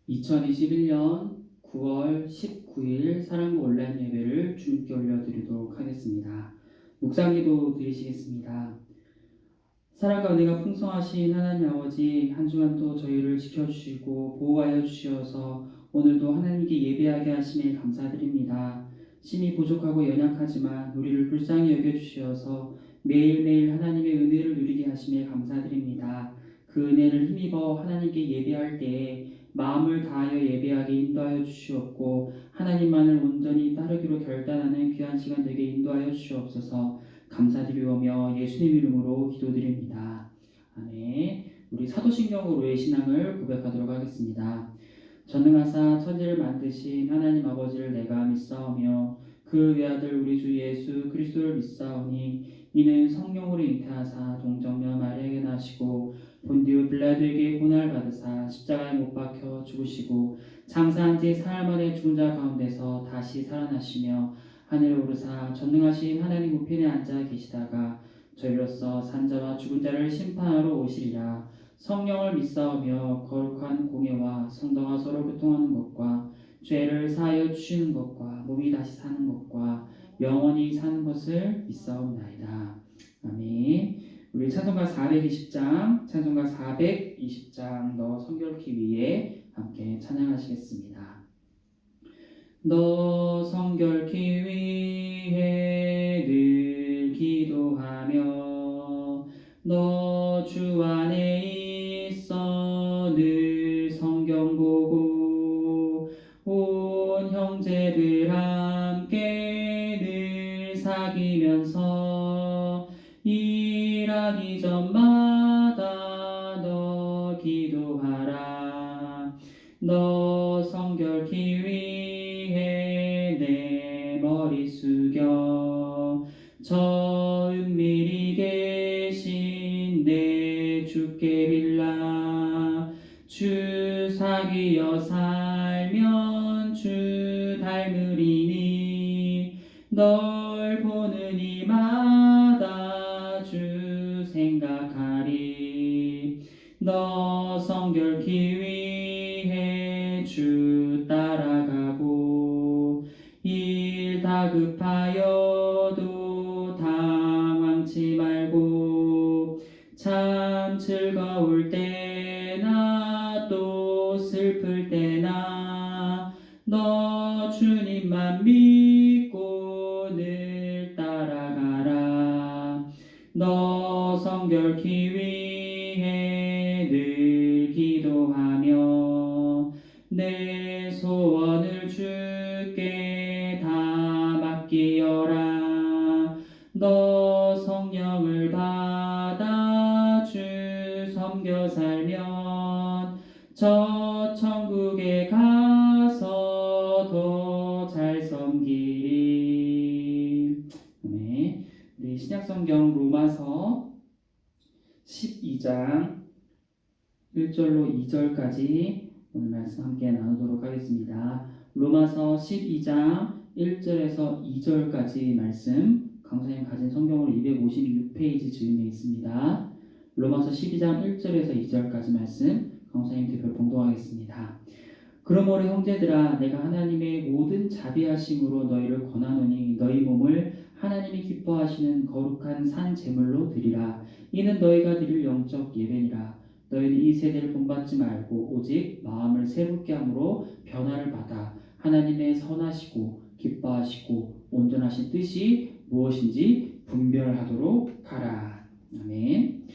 2021년 9월 19일 사랑과 온라인 예배를 주님께 올려드리도록 하겠습니다. 묵상기도 드리시겠습니다. 사랑과 은혜가 풍성하신 하나님 아버지, 한 주간 또 저희를 지켜주시고 보호하여 주시어서 오늘도 하나님께 예배하게 하심에 감사드립니다. 심히 부족하고 연약하지만 우리를 불쌍히 여겨주시어서 매일매일 하나님의 은혜를 누리게 하심에 감사드립니다. 그 은혜를 힘입어 하나님께 예배할 때에 마음을 다하여 예배하게 인도하여 주시옵고 하나님만을 온전히 따르기로 결단하는 귀한 시간 되게 인도하여 주시옵소서. 감사드리오며 예수님 이름으로 기도드립니다. 아멘. 우리 사도신경으로의 신앙을 고백하도록 하겠습니다. 전능하사 천지를 만드신 하나님 아버지를 내가 믿사오며 그 외아들 우리 주 예수 그리스도를 믿사오니 이는 성령으로 잉태하사 동정녀 마리아에게 나시고 본디오 빌라도에게 고난을 받으사 십자가에 못 박혀 죽으시고 장사한 지 사흘 만에 죽은 자 가운데서 다시 살아나시며 하늘에 오르사 전능하신 하나님 우편에 앉아 계시다가 저희로서 산자와 죽은 자를 심판하러 오시리라. 성령을 믿사오며 거룩한 공예와 성도가 서로 교통하는 것과 죄를 사하여 주시는 것과 몸이 다시 사는 것과 영원히 사는 것을 믿사옵나이다. 아멘. 우리 찬송가 420장 너 성결케 위해 함께 찬양하시겠습니다. 너 성결케 위해 늘 기도하며 너 주 안에 있어 늘 성경 보고 온 형제들 함께 늘 사귀면서 일하기 전마다 너 기도하라. 너 성결케 위해 내 머리 숙여 저 은밀히 계신 내 주께 빌라. 주 사귀어 살면 주 닮으리니 널 보는 이마다 주 생각하리. 너 성결케 위해 주 따라가고 일 다급하여도 당황치 말고 참 즐거울 때나 또 슬플 때나 너 주님만 믿고 늘 따라가라. 너 성결케 위해 늘 기도하며 내 소원을 주께 다 맡기어라. 너 성령을 받아 주 섬겨 살면 저 천국에 가서 더 잘 섬기리. 아멘. 우리 신약성경 로마서 12장 1절로 2절까지 오늘 말씀 함께 나누도록 하겠습니다. 로마서 12장 1절에서 2절까지 말씀 강사님 가진 성경으로 256페이지 즈음에 있습니다. 로마서 12장 1절에서 2절까지 말씀 강사님 대표 봉독하겠습니다. 그러므로 형제들아 내가 하나님의 모든 자비하심으로 너희를 권하노니 너희 몸을 하나님이 기뻐하시는 거룩한 산 제물로 드리라. 이는 너희가 드릴 영적 예배니라. 너희는 이 세대를 본받지 말고 오직 마음을 새롭게 함으로 변화를 받아 하나님의 선하시고 기뻐하시고 온전하신 뜻이 무엇인지 분별하도록 하라. 아멘.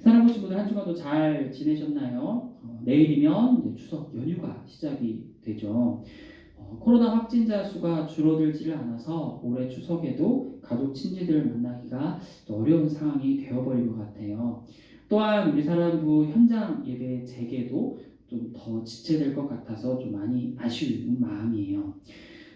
사랑하신 분들 한 주간도 잘 지내셨나요? 내일이면 이제 추석 연휴가 시작이 되죠. 코로나 확진자 수가 줄어들지를 않아서 올해 추석에도 가족 친지들을 만나기가 어려운 상황이 되어버린 것 같아요. 또한 우리 사랑부 현장 예배 재개도 좀 더 지체될 것 같아서 좀 많이 아쉬운 마음이에요.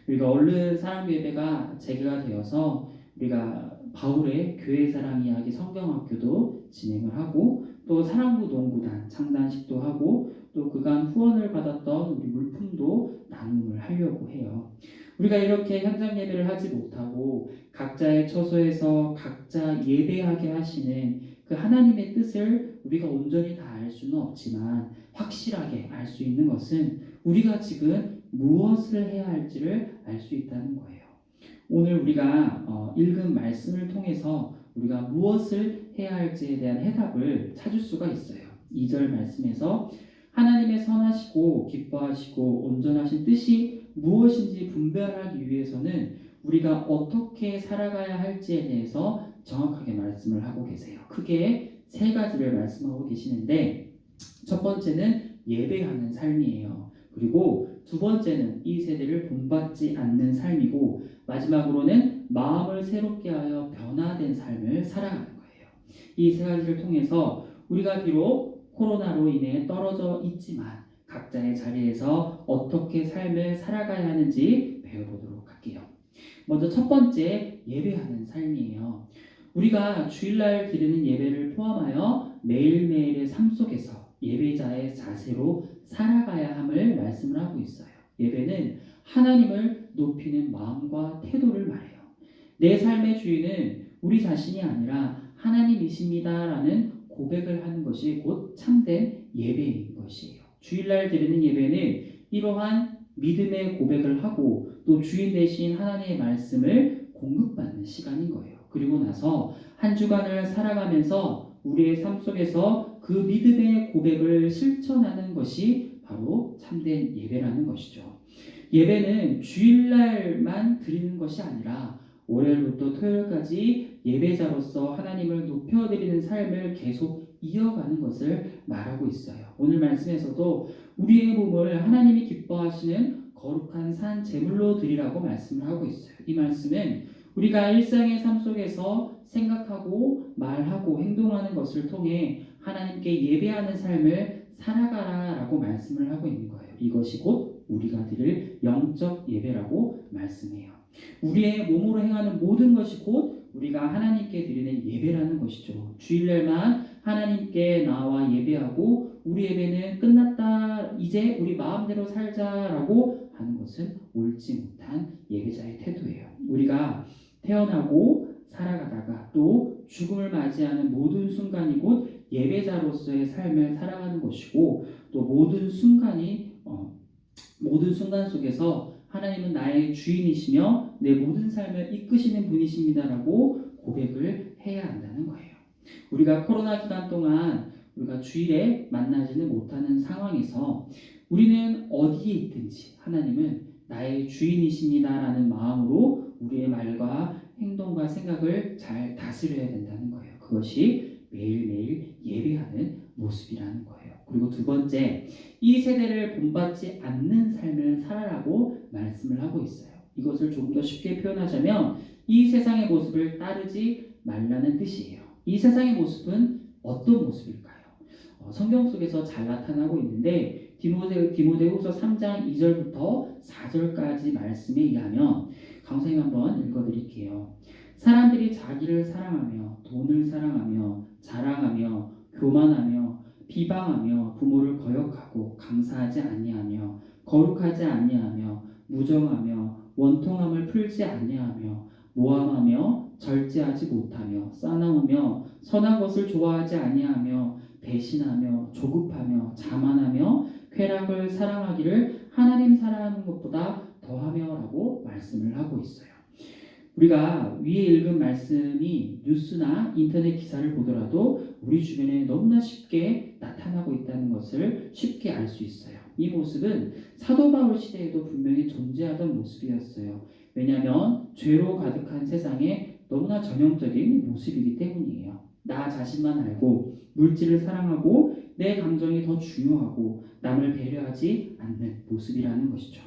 우리가 얼른 사랑부 예배가 재개가 되어서 우리가 바울의 교회 사랑 이야기 성경학교도 진행을 하고 또 사랑부 농구단 창단식도 하고 또 그간 후원을 받았던 우리 물품도 나눔을 하려고 해요. 우리가 이렇게 현장 예배를 하지 못하고 각자의 처소에서 각자 예배하게 하시는 그 하나님의 뜻을 우리가 온전히 다 알 수는 없지만 확실하게 알 수 있는 것은 우리가 지금 무엇을 해야 할지를 알 수 있다는 거예요. 오늘 우리가 읽은 말씀을 통해서 우리가 무엇을 해야 할지에 대한 해답을 찾을 수가 있어요. 2절 말씀에서 하나님의 선하시고 기뻐하시고 온전하신 뜻이 무엇인지 분별하기 위해서는 우리가 어떻게 살아가야 할지에 대해서 정확하게 말씀을 하고 계세요. 크게 세 가지를 말씀하고 계시는데 첫 번째는 예배하는 삶이에요. 그리고 두 번째는 이 세대를 본받지 않는 삶이고 마지막으로는 마음을 새롭게 하여 변화된 삶을 살아가는 거예요. 이 세 가지를 통해서 우리가 비록 코로나로 인해 떨어져 있지만 각자의 자리에서 어떻게 삶을 살아가야 하는지 배워보도록 할게요. 먼저 첫 번째 예배하는 삶이에요. 우리가 주일날 드리는 예배를 포함하여 매일매일의 삶 속에서 예배자의 자세로 살아가야 함을 말씀을 하고 있어요. 예배는 하나님을 높이는 마음과 태도를 말해요. 내 삶의 주인은 우리 자신이 아니라 하나님이십니다라는 고백을 하는 것이 곧 참된 예배인 것이에요. 주일날 드리는 예배는 이러한 믿음의 고백을 하고 또 주인 되신 하나님의 말씀을 공급받는 시간인 거예요. 그리고 나서 한 주간을 살아가면서 우리의 삶 속에서 그 믿음의 고백을 실천하는 것이 바로 참된 예배라는 것이죠. 예배는 주일날만 드리는 것이 아니라 월요일부터 토요일까지 예배자로서 하나님을 높여드리는 삶을 계속 이어가는 것을 말하고 있어요. 오늘 말씀에서도 우리의 몸을 하나님이 기뻐하시는 거룩한 산 제물로 드리라고 말씀을 하고 있어요. 이 말씀은 우리가 일상의 삶 속에서 생각하고 말하고 행동하는 것을 통해 하나님께 예배하는 삶을 살아가라라고 말씀을 하고 있는 거예요. 이것이 곧 우리가 드릴 영적 예배라고 말씀해요. 우리의 몸으로 행하는 모든 것이 곧 우리가 하나님께 드리는 예배라는 것이죠. 주일날만 하나님께 나와 예배하고 우리 예배는 끝났다, 이제 우리 마음대로 살자라고 하는 것은 옳지 못한 예배자의 태도예요. 우리가 태어나고 살아가다가 또 죽음을 맞이하는 모든 순간이 곧 예배자로서의 삶을 살아가는 것이고 또 모든 순간 속에서 하나님은 나의 주인이시며 내 모든 삶을 이끄시는 분이십니다라고 고백을 해야 한다는 거예요. 우리가 코로나 기간 동안 우리가 주일에 만나지는 못하는 상황에서 우리는 어디에 있든지 하나님은 나의 주인이십니다라는 마음으로 우리의 말과 행동과 생각을 잘 다스려야 된다는 거예요. 그것이 매일매일 예배하는 모습이라는 거예요. 그리고 두 번째, 이 세대를 본받지 않는 삶을 살아라고 말씀을 하고 있어요. 이것을 조금 더 쉽게 표현하자면 이 세상의 모습을 따르지 말라는 뜻이에요. 이 세상의 모습은 어떤 모습일까요? 성경 속에서 잘 나타나고 있는데 디모데후서 3장 2절부터 4절까지 말씀에 의하면 강사님 한번 읽어드릴게요. 사람들이 자기를 사랑하며 돈을 사랑하며 자랑하며 교만하며 비방하며 부모를 거역하고 감사하지 아니하며 거룩하지 아니하며 무정하며 원통함을 풀지 아니하며 모함하며 절제하지 못하며 싸나우며 선한 것을 좋아하지 아니하며 배신하며 조급하며 자만하며 쾌락을 사랑하기를 하나님 사랑하는 것보다 더하며라고 말씀을 하고 있어요. 우리가 위에 읽은 말씀이 뉴스나 인터넷 기사를 보더라도 우리 주변에 너무나 쉽게 나타나고 있다는 것을 쉽게 알 수 있어요. 이 모습은 사도 바울 시대에도 분명히 존재하던 모습이었어요. 왜냐하면 죄로 가득한 세상에 너무나 전형적인 모습이기 때문이에요. 나 자신만 알고 물질을 사랑하고 내 감정이 더 중요하고 남을 배려하지 않는 모습이라는 것이죠.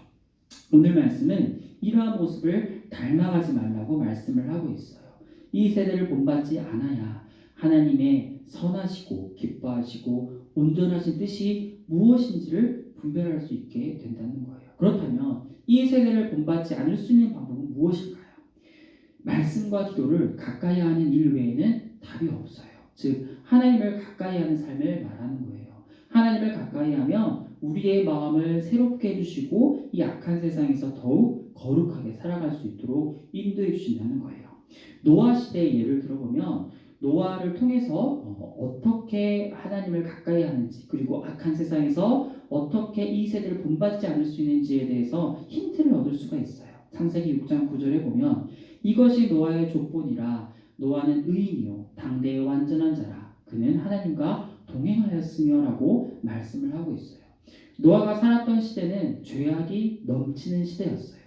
오늘 말씀은 이러한 모습을 닮아가지 말라고 말씀을 하고 있어요. 이 세대를 본받지 않아야 하나님의 선하시고 기뻐하시고 온전하신 뜻이 무엇인지를 분별할 수 있게 된다는 거예요. 그렇다면 이 세대를 본받지 않을 수 있는 방법은 무엇일까요? 말씀과 기도를 가까이 하는 일 외에는 답이 없어요. 즉 하나님을 가까이 하는 삶을 말하는 거예요. 하나님을 가까이 하면 우리의 마음을 새롭게 해주시고 이 악한 세상에서 더욱 거룩하게 살아갈 수 있도록 인도해 주신다는 거예요. 노아 시대의 예를 들어보면 노아를 통해서 어떻게 하나님을 가까이 하는지, 그리고 악한 세상에서 어떻게 이 세대를 본받지 않을 수 있는지에 대해서 힌트를 얻을 수가 있어요. 창세기 6장 9절에 보면 이것이 노아의 족본이라. 노아는 의인이요 당대의 완전한 자라. 그는 하나님과 동행하였으며 라고 말씀을 하고 있어요. 노아가 살았던 시대는 죄악이 넘치는 시대였어요.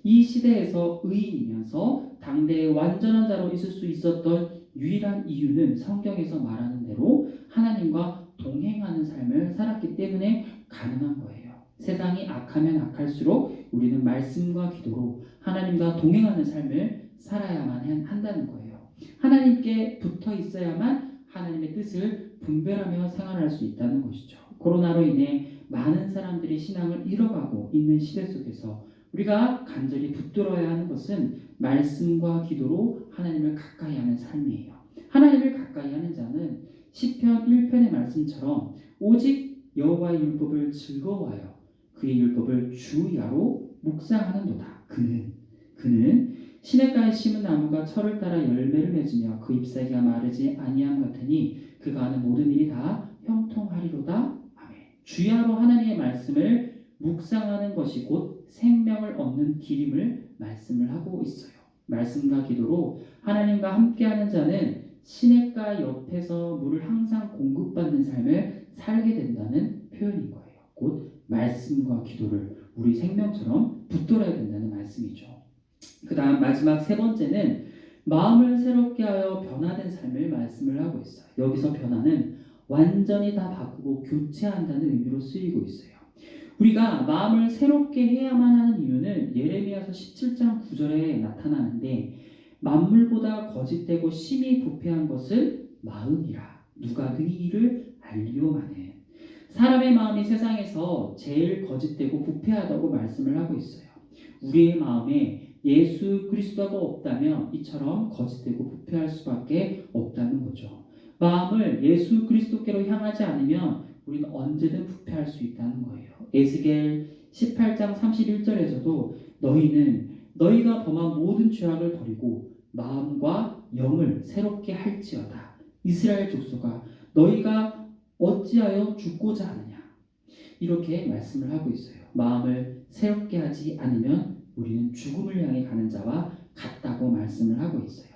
이 시대에서 의인이면서 당대의 완전한 자로 있을 수 있었던 유일한 이유는 성경에서 말하는 대로 하나님과 동행하는 삶을 살았기 때문에 가능한 거예요. 세상이 악하면 악할수록 우리는 말씀과 기도로 하나님과 동행하는 삶을 살아야만 한다는 거예요. 하나님께 붙어 있어야만 하나님의 뜻을 분별하며 생활할 수 있다는 것이죠. 코로나로 인해 많은 사람들이 신앙을 잃어가고 있는 시대 속에서 우리가 간절히 붙들어야 하는 것은 말씀과 기도로 하나님을 가까이 하는 삶이에요. 하나님을 가까이 하는 자는 시편 1편의 말씀처럼 오직 여호와의 율법을 즐거워하여 그의 율법을 주야로 묵상하는도다. 그는 시냇가에 심은 나무가 철을 따라 열매를 맺으며 그 잎사귀가 마르지 아니함 같으니 그가 하는 모든 일이 다 형통하리로다. 아멘. 주야로 하나님의 말씀을 묵상하는 것이 곧 생명을 얻는 길임을 말씀을 하고 있어요. 말씀과 기도로 하나님과 함께하는 자는 시냇가 옆에서 물을 항상 공급받는 삶을 살게 된다는 표현인 거예요. 곧 말씀과 기도를 우리 생명처럼 붙들어야 된다는 말씀이죠. 그 다음 마지막 세 번째는 마음을 새롭게 하여 변화된 삶을 말씀을 하고 있어요. 여기서 변화는 완전히 다 바꾸고 교체한다는 의미로 쓰이고 있어요. 우리가 마음을 새롭게 해야만 하는 이유는 예레미야서 17장 9절에 나타나는데 만물보다 거짓되고 심히 부패한 것은 마음이라 누가 능히 이를 알리오마는. 사람의 마음이 세상에서 제일 거짓되고 부패하다고 말씀을 하고 있어요. 우리의 마음에 예수 그리스도가 없다면 이처럼 거짓되고 부패할 수밖에 없다는 거죠. 마음을 예수 그리스도께로 향하지 않으면 우리는 언제든 부패할 수 있다는 거예요. 에스겔 18장 31절에서도 너희는 너희가 범한 모든 죄악을 버리고 마음과 영을 새롭게 할지어다. 이스라엘 족속아 너희가 어찌하여 죽고자 하느냐. 이렇게 말씀을 하고 있어요. 마음을 새롭게 하지 않으면 우리는 죽음을 향해 가는 자와 같다고 말씀을 하고 있어요.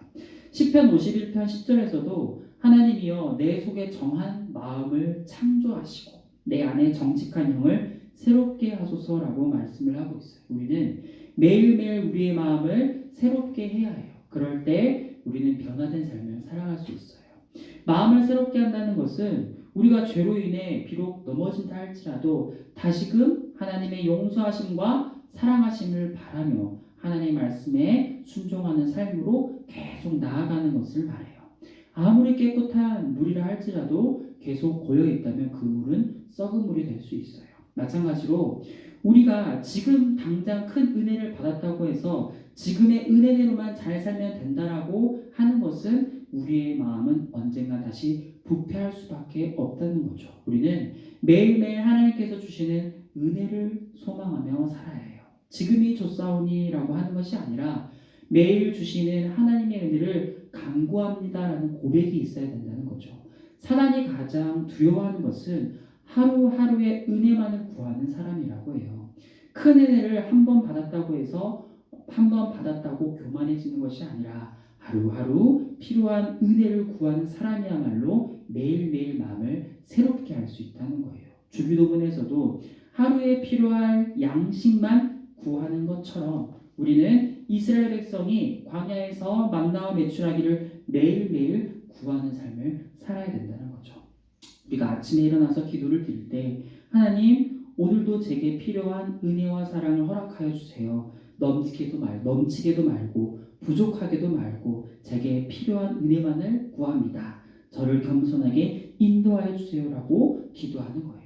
시편 51편 10절에서도 하나님이여 내 속에 정한 마음을 창조하시고 내 안에 정직한 영을 새롭게 하소서라고 말씀을 하고 있어요. 우리는 매일매일 우리의 마음을 새롭게 해야 해요. 그럴 때 우리는 변화된 삶을 살아갈 수 있어요. 마음을 새롭게 한다는 것은 우리가 죄로 인해 비록 넘어진다 할지라도 다시금 하나님의 용서하심과 사랑하심을 바라며 하나님의 말씀에 순종하는 삶으로 계속 나아가는 것을 말해요. 아무리 깨끗한 물이라 할지라도 계속 고여있다면 그 물은 썩은 물이 될 수 있어요. 마찬가지로 우리가 지금 당장 큰 은혜를 받았다고 해서 지금의 은혜대로만 잘 살면 된다라고 하는 것은 우리의 마음은 언젠가 다시 부패할 수밖에 없다는 거죠. 우리는 매일매일 하나님께서 주시는 은혜를 소망하며 살아야 해요. 지금이 좋사오니라고 하는 것이 아니라 매일 주시는 하나님의 은혜를 간구합니다라는 고백이 있어야 된다는 거죠. 사단이 가장 두려워하는 것은 하루하루의 은혜만을 구하는 사람이라고 해요. 큰 은혜를 한 번 받았다고 해서 한 번 받았다고 교만해지는 것이 아니라 하루하루 필요한 은혜를 구하는 사람이야말로 매일매일 마음을 새롭게 할 수 있다는 거예요. 주기도문에서도 하루에 필요한 양식만 구하는 것처럼 우리는 이스라엘 백성이 광야에서 만나와 메추라기를 매일매일 구하는 삶을 살아야 된다는 거죠. 우리가 아침에 일어나서 기도를 드릴 때 하나님 오늘도 제게 필요한 은혜와 사랑을 허락하여 주세요. 넘치게도 말고 부족하게도 말고 제게 필요한 은혜만을 구합니다. 저를 겸손하게 인도하여 주세요라고 기도하는 거예요.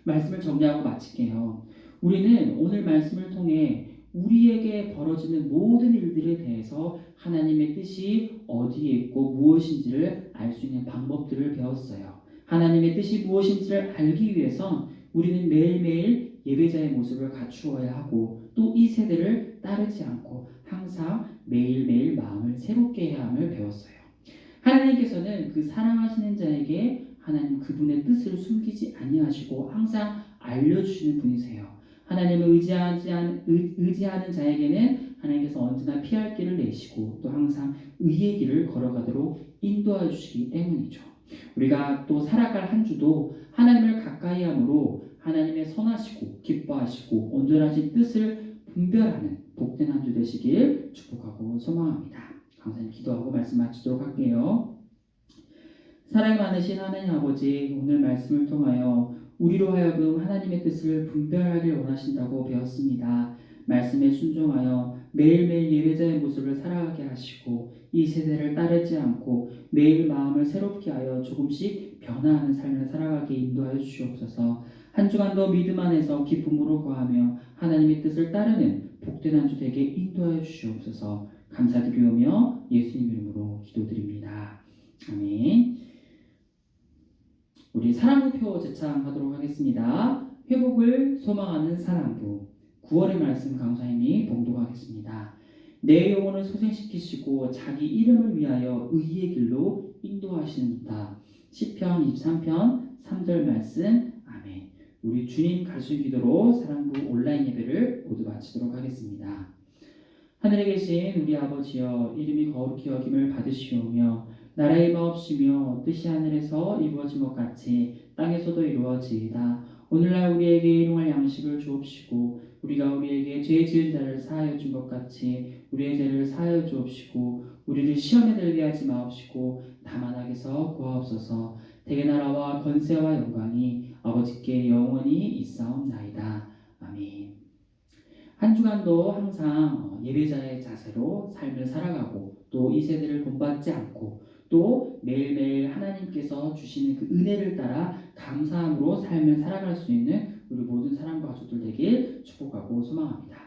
말씀을 정리하고 마칠게요. 우리는 오늘 말씀을 통해 우리에게 벌어지는 모든 일들에 대해서 하나님의 뜻이 어디에 있고 무엇인지를 알 수 있는 방법들을 배웠어요. 하나님의 뜻이 무엇인지를 알기 위해선 우리는 매일매일 예배자의 모습을 갖추어야 하고 또 이 세대를 따르지 않고 항상 매일매일 마음을 새롭게 해야 함을 배웠어요. 하나님께서는 그 사랑하시는 자에게 하나님 그분의 뜻을 숨기지 아니하시고 항상 알려주시는 분이세요. 하나님을 의지하는 자에게는 하나님께서 언제나 피할 길을 내시고 또 항상 의의 길을 걸어가도록 인도해 주시기 때문이죠. 우리가 또 살아갈 한 주도 하나님을 가까이 함으로 하나님의 선하시고 기뻐하시고 온전하신 뜻을 분별하는 복된 한 주 되시길 축복하고 소망합니다. 감사님 기도하고 말씀 마치도록 할게요. 사랑이 많으신 하나님 아버지, 오늘 말씀을 통하여 우리로 하여금 하나님의 뜻을 분별하길 원하신다고 배웠습니다. 말씀에 순종하여 매일매일 예배자의 모습을 살아가게 하시고 이 세대를 따르지 않고 매일 마음을 새롭게 하여 조금씩 변화하는 삶을 살아가게 인도하여 주시옵소서. 한 주간도 믿음 안에서 기쁨으로 거하며 하나님의 뜻을 따르는 복된 한 주 되게 인도하여 주시옵소서. 감사드리오며 예수님 이름으로 기도드립니다. 아멘. 우리 사랑부표 제창하도록 하겠습니다. 회복을 소망하는 사랑부 9월의 말씀 강사님이 봉독하겠습니다. 내 영혼을 소생시키시고 자기 이름을 위하여 의의 길로 인도하시는다. 시편 23편 3절 말씀. 아멘. 우리 주님 가르친 기도로 사랑부 온라인 예배를 모두 마치도록 하겠습니다. 하늘에 계신 우리 아버지여, 이름이 거룩히 여김을 받으시오며 나라의 마옵시며 뜻이 하늘에서 이루어진 것 같이 땅에서도 이루어지이다. 오늘날 우리에게 일용할 양식을 주옵시고 우리가 우리에게 죄 지은 자를 사하여 준 것 같이 우리의 죄를 사하여 주옵시고 우리를 시험에 들게 하지 마옵시고 다만 악에서 구하옵소서. 대개 나라와 권세와 영광이 아버지께 영원히 있사옵나이다. 아멘. 한 주간도 항상 예배자의 자세로 삶을 살아가고 또 이 세대를 본받지 않고 또 매일매일 하나님께서 주시는 그 은혜를 따라 감사함으로 삶을 살아갈 수 있는 우리 모든 사랑과 가족들 되길 축복하고 소망합니다.